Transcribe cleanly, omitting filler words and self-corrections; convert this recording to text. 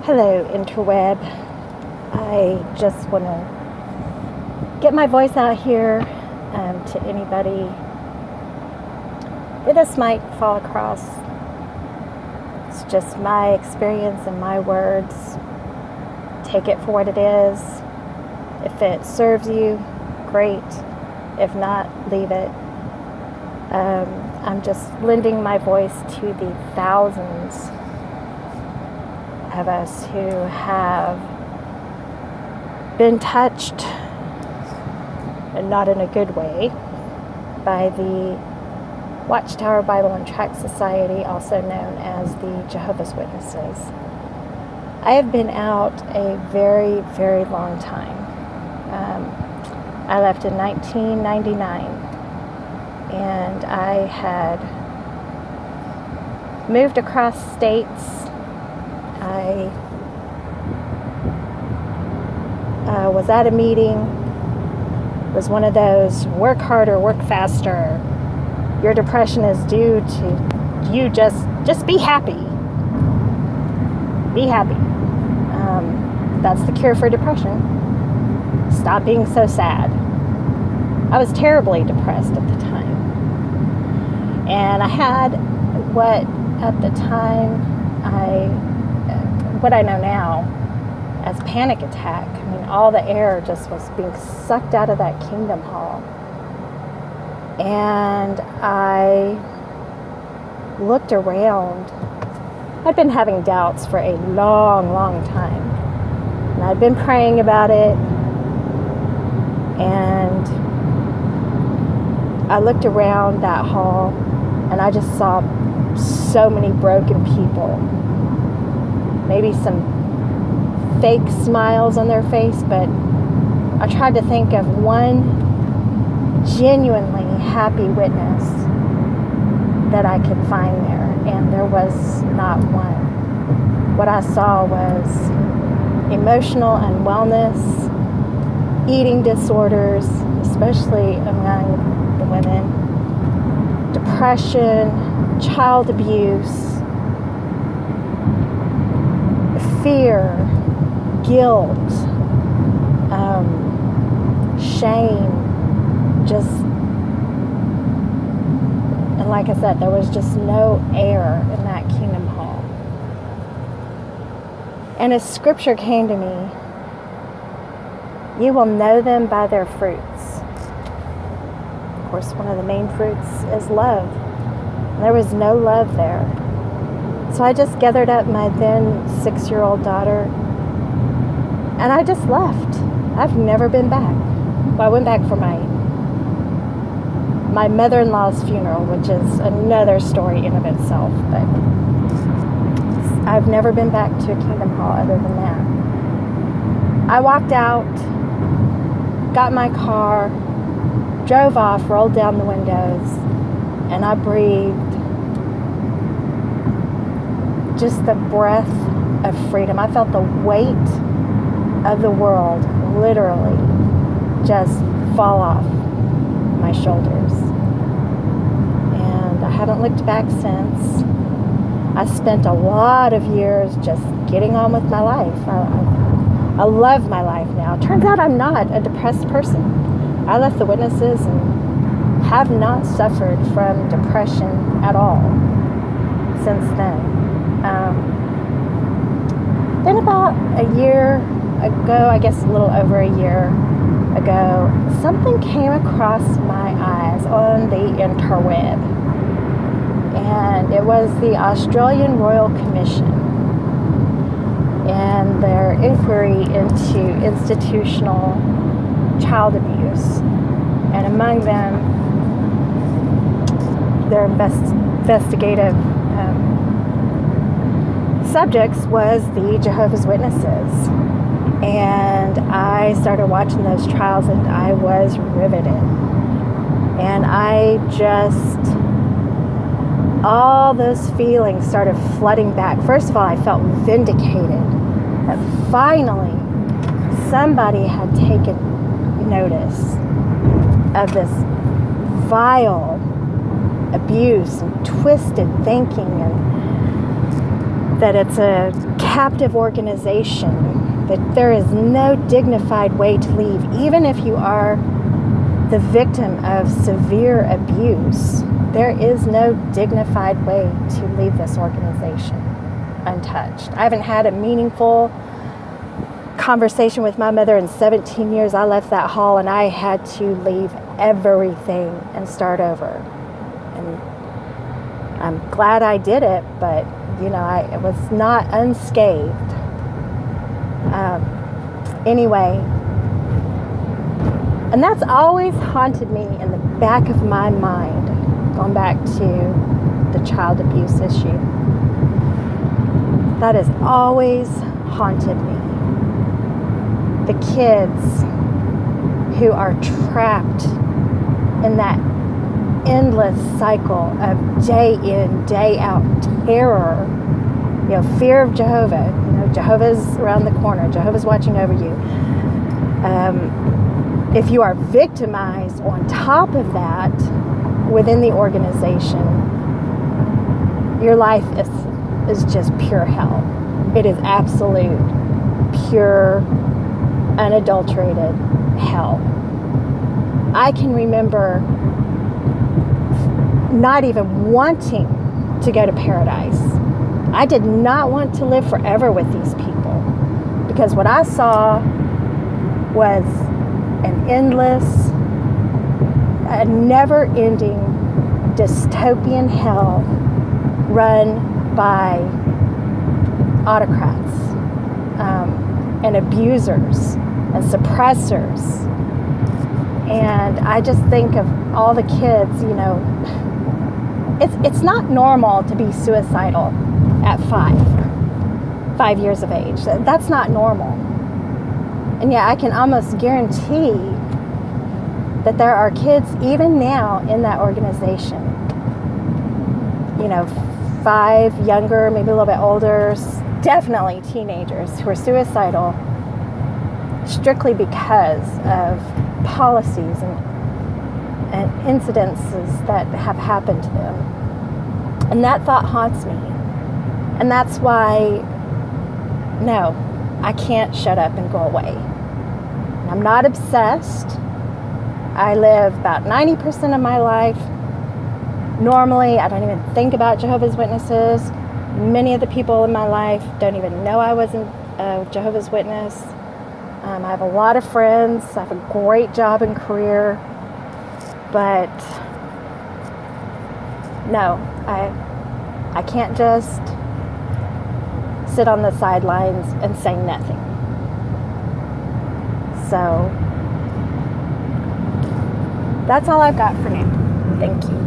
Hello, interweb. I just want to get my voice out here to anybody that this might fall across. It's just my experience and my words. Take it for what it is. If it serves you, great. If not, leave it. I'm just lending my voice to the thousands of us who have been touched, and not in a good way, by the Watchtower Bible and Tract Society, also known as the Jehovah's Witnesses. I have been out a very, very long time. I left in 1999, and I had moved across states. I was at a meeting. It was one of those work harder, work faster. Your depression is due to you just be happy. Be happy. That's the cure for depression. Stop being so sad. I was terribly depressed at the time. And I had what at the time what I know now as panic attack. I mean, all the air just was being sucked out of that Kingdom Hall. And I looked around. I'd been having doubts for a long, long time. And I'd been praying about it. And I looked around that hall, and I just saw so many broken people. Maybe some fake smiles on their face, but I tried to think of one genuinely happy witness that I could find there, and there was not one. What I saw was emotional unwellness, eating disorders, especially among the women, depression, child abuse, fear, guilt, shame, and like I said, there was just no air in that Kingdom Hall. And a scripture came to me: you will know them by their fruits. Of course, one of the main fruits is love. There was no love there. So I just gathered up my then 6-year-old daughter, and I just left. I've never been back. Well, I went back for my mother-in-law's funeral, which is another story in of itself, but I've never been back to a Kingdom Hall other than that. I walked out, got my car, drove off, rolled down the windows, and I breathed just the breath of freedom. I felt the weight of the world literally just fall off my shoulders. And I haven't looked back since. I spent a lot of years just getting on with my life. I love my life now. Turns out I'm not a depressed person. I left the Witnesses and have not suffered from depression at all since then. Then about a year ago, I guess a little over a year ago, something came across my eyes on the interweb. And it was the Australian Royal Commission and their inquiry into institutional child abuse. And among them, their investigative subjects was the Jehovah's Witnesses. And I started watching those trials, and I was riveted. And all those feelings started flooding back. First of all, I felt vindicated that finally somebody had taken notice of this vile abuse and twisted thinking and that it's a captive organization, that there is no dignified way to leave, even if you are the victim of severe abuse. There is no dignified way to leave this organization untouched. I haven't had a meaningful conversation with my mother in 17 years. I left that hall and I had to leave everything and start over. And I'm glad I did it, but I was not unscathed. Anyway, and that's always haunted me in the back of my mind, going back to the child abuse issue. That has always haunted me. The kids who are trapped in that endless cycle of day in, day out terror, fear of Jehovah. Jehovah's around the corner. Jehovah's watching over you. If you are victimized on top of that within the organization, your life is just pure hell. It is absolute, pure, unadulterated hell. I can remember not even wanting to go to paradise. I did not want to live forever with these people, because what I saw was an endless, a never-ending dystopian hell run by autocrats and abusers and suppressors. And I just think of all the kids, it's not normal to be suicidal at 5 years of age. That's not normal. And yeah, I can almost guarantee that there are kids even now in that organization, 5, younger, maybe a little bit older, definitely teenagers who are suicidal strictly because of policies and incidences that have happened to them. And that thought haunts me. And that's why, no, I can't shut up and go away. I'm not obsessed. I live about 90% of my life. Normally, I don't even think about Jehovah's Witnesses. Many of the people in my life don't even know I was a Jehovah's Witness. I have a lot of friends. I have a great job and career. But no, I can't just sit on the sidelines and say nothing. So that's all I've got for now. Thank you.